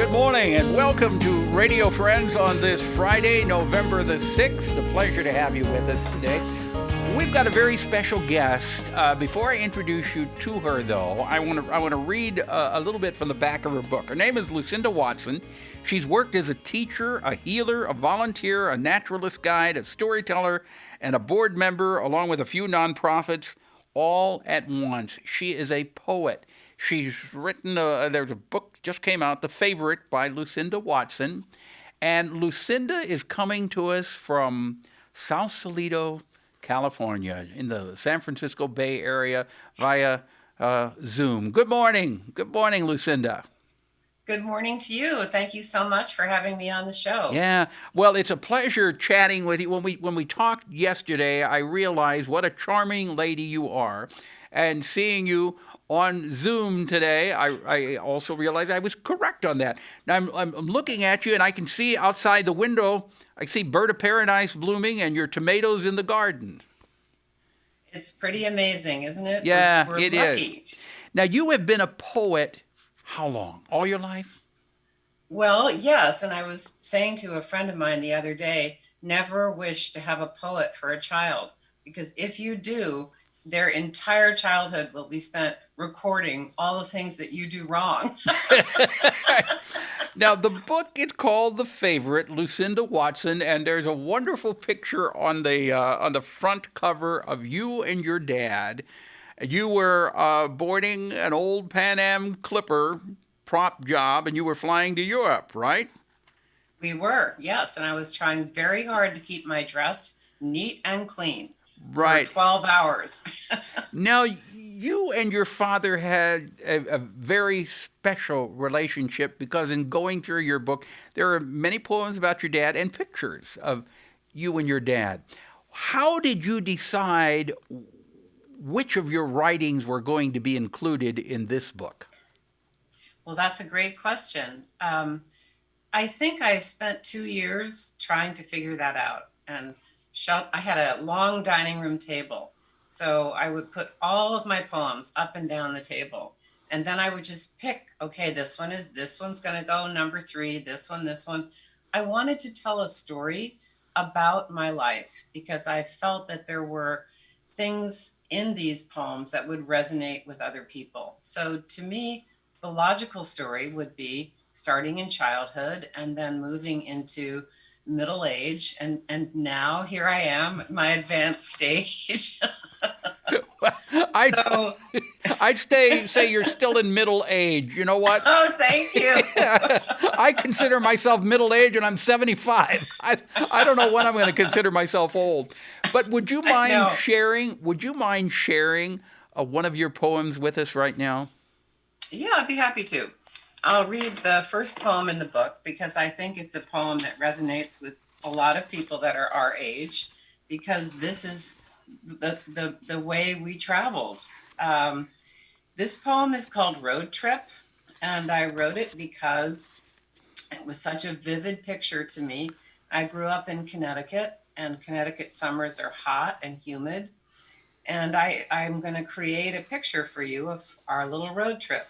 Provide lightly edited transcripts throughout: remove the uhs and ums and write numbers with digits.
Good morning and welcome to Radio Friends on this Friday, November the 6th. A pleasure to have you with us today. We've got a very special guest. Before I introduce you to her, though, I want to read a little bit from the back of her book. Her name is Lucinda Watson. She's worked as a teacher, a healer, a volunteer, a naturalist guide, a storyteller, and a board member, along with a few nonprofits, all at once. She is a poet. She's written, there's a book just came out, The Favorite by Lucinda Watson. And Lucinda is coming to us from South Salito, California, in the San Francisco Bay Area via Zoom. Good morning. Good morning, Lucinda. Good morning to you. Thank you so much for having me on the show. Yeah, well, it's a pleasure chatting with you. When we talked yesterday, I realized what a charming lady you are. And seeing you on Zoom today, I also realized I was correct on that. Now I'm looking at you, and I can see outside the window, I see bird of paradise blooming and your tomatoes in the garden. It's pretty amazing, isn't it? Yeah, we're it lucky. is. Now, you have been a poet how long? All your life? Well, yes, and I was saying to a friend of mine the other day, never wish to have a poet for a child, because if you do, their entire childhood will be spent recording all the things that you do wrong. Now, the book is called The Favorite, Lucinda Watson, and there's a wonderful picture on the front cover of you and your dad. You were boarding an old Pan Am Clipper prop job, and you were flying to Europe, right? We were, yes, and I was trying very hard to keep my dress neat and clean. Right. For 12 hours. Now, you and your father had a very special relationship because in going through your book, there are many poems about your dad and pictures of you and your dad. How did you decide which of your writings were going to be included in this book? Well, that's a great question. I think I spent 2 years trying to figure that out. And I had a long dining room table. So I would put all of my poems up and down the table. And then I would just pick, okay, this one's going to go number 3, this one. I wanted to tell a story about my life because I felt that there were things in these poems that would resonate with other people. So to me, the logical story would be starting in childhood and then moving into middle age, and now here I am at my advanced stage. I'd say you're still in middle age. You know what? Oh, thank you. I consider myself middle age, and I'm 75. I don't know when I'm going to consider myself old. But would you mind sharing? Would you mind sharing one of your poems with us right now? Yeah, I'd be happy to. I'll read the first poem in the book because I think it's a poem that resonates with a lot of people that are our age, because this is the way we traveled. This poem is called Road Trip, and I wrote it because it was such a vivid picture to me. I grew up in Connecticut, and Connecticut summers are hot and humid, and I'm going to create a picture for you of our little road trip.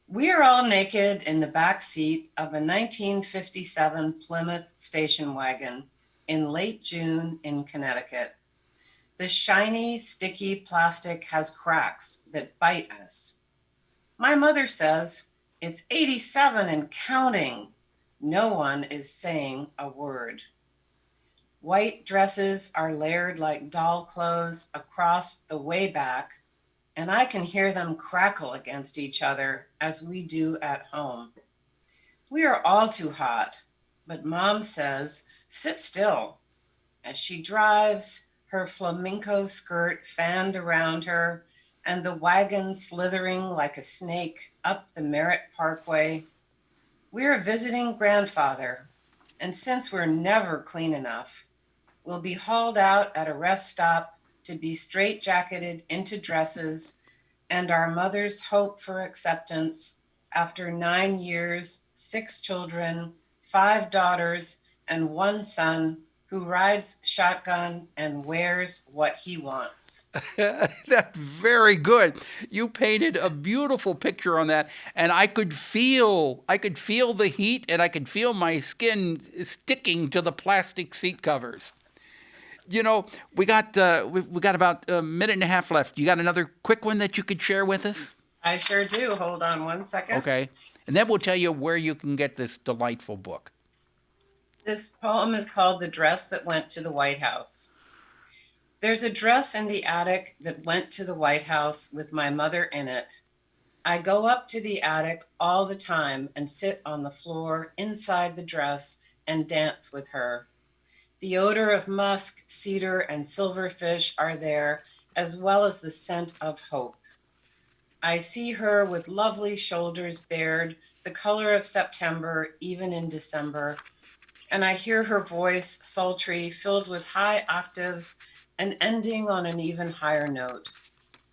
We are all naked in the back seat of a 1957 Plymouth station wagon in late June in Connecticut. The shiny, sticky plastic has cracks that bite us. My mother says it's 87 and counting. No one is saying a word. White dresses are layered like doll clothes across the way back, and I can hear them crackle against each other as we do at home. We are all too hot, but Mom says, sit still, as she drives, her flamenco skirt fanned around her, and the wagon slithering like a snake up the Merritt Parkway. We're visiting grandfather, and since we're never clean enough, we'll be hauled out at a rest stop to be straitjacketed into dresses, and our mother's hope for acceptance after 9 years, 6 children, 5 daughters, and 1 son who rides shotgun and wears what he wants. That's very good. You painted a beautiful picture on that, and I could feel the heat, and I could feel my skin sticking to the plastic seat covers. You know, we got about a minute and a half left. You got another quick one that you could share with us? I sure do. Hold on one second. Okay. And then we'll tell you where you can get this delightful book. This poem is called The Dress That Went to the White House. There's a dress in the attic that went to the White House with my mother in it. I go up to the attic all the time and sit on the floor inside the dress and dance with her. The odor of musk, cedar, and silverfish are there, as well as the scent of hope. I see her with lovely shoulders bared, the color of September, even in December, and I hear her voice, sultry, filled with high octaves, and ending on an even higher note.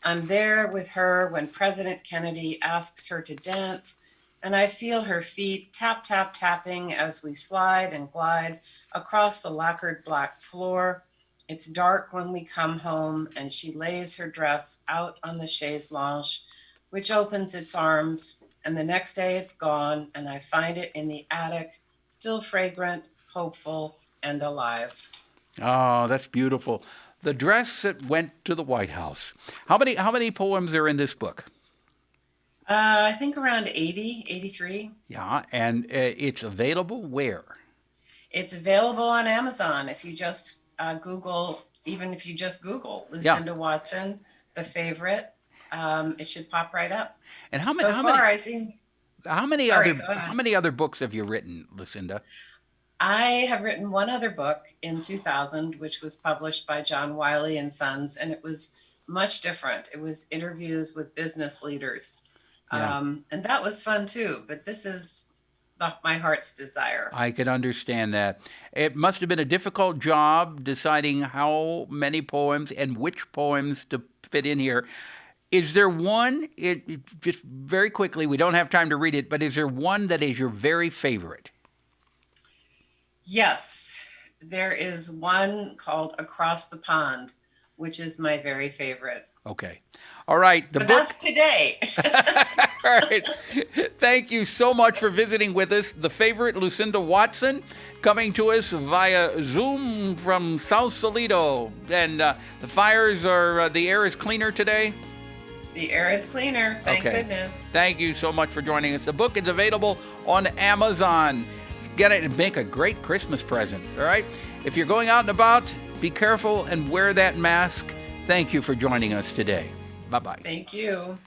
I'm there with her when President Kennedy asks her to dance, and I feel her feet tap, tap, tapping as we slide and glide across the lacquered black floor. It's dark when we come home, and she lays her dress out on the chaise lounge, which opens its arms, and the next day it's gone, and I find it in the attic, still fragrant, hopeful, and alive. Oh, that's beautiful. The Dress That Went to the White House. How many poems are in this book? I think around 80, 83. Yeah, and it's available where? It's available on Amazon. If you just Google Lucinda Watson, the favorite, it should pop right up. And how many other books have you written, Lucinda? I have written one other book in 2000, which was published by John Wiley and Sons, and it was much different. It was interviews with business leaders. Yeah. And that was fun too, but this is my heart's desire. I could understand that. It must have been a difficult job deciding how many poems and which poems to fit in here. Is there one, just very quickly, we don't have time to read it, but is there one that is your very favorite? Yes, there is one called Across the Pond, which is my very favorite. Okay. All right. That's today. All right. Thank you so much for visiting with us. The favorite, Lucinda Watson, coming to us via Zoom from South Toledo. And the air is cleaner today? The air is cleaner. Thank goodness. Thank you so much for joining us. The book is available on Amazon. Get it and make a great Christmas present. All right. If you're going out and about, be careful and wear that mask. Thank you for joining us today. Bye-bye. Thank you.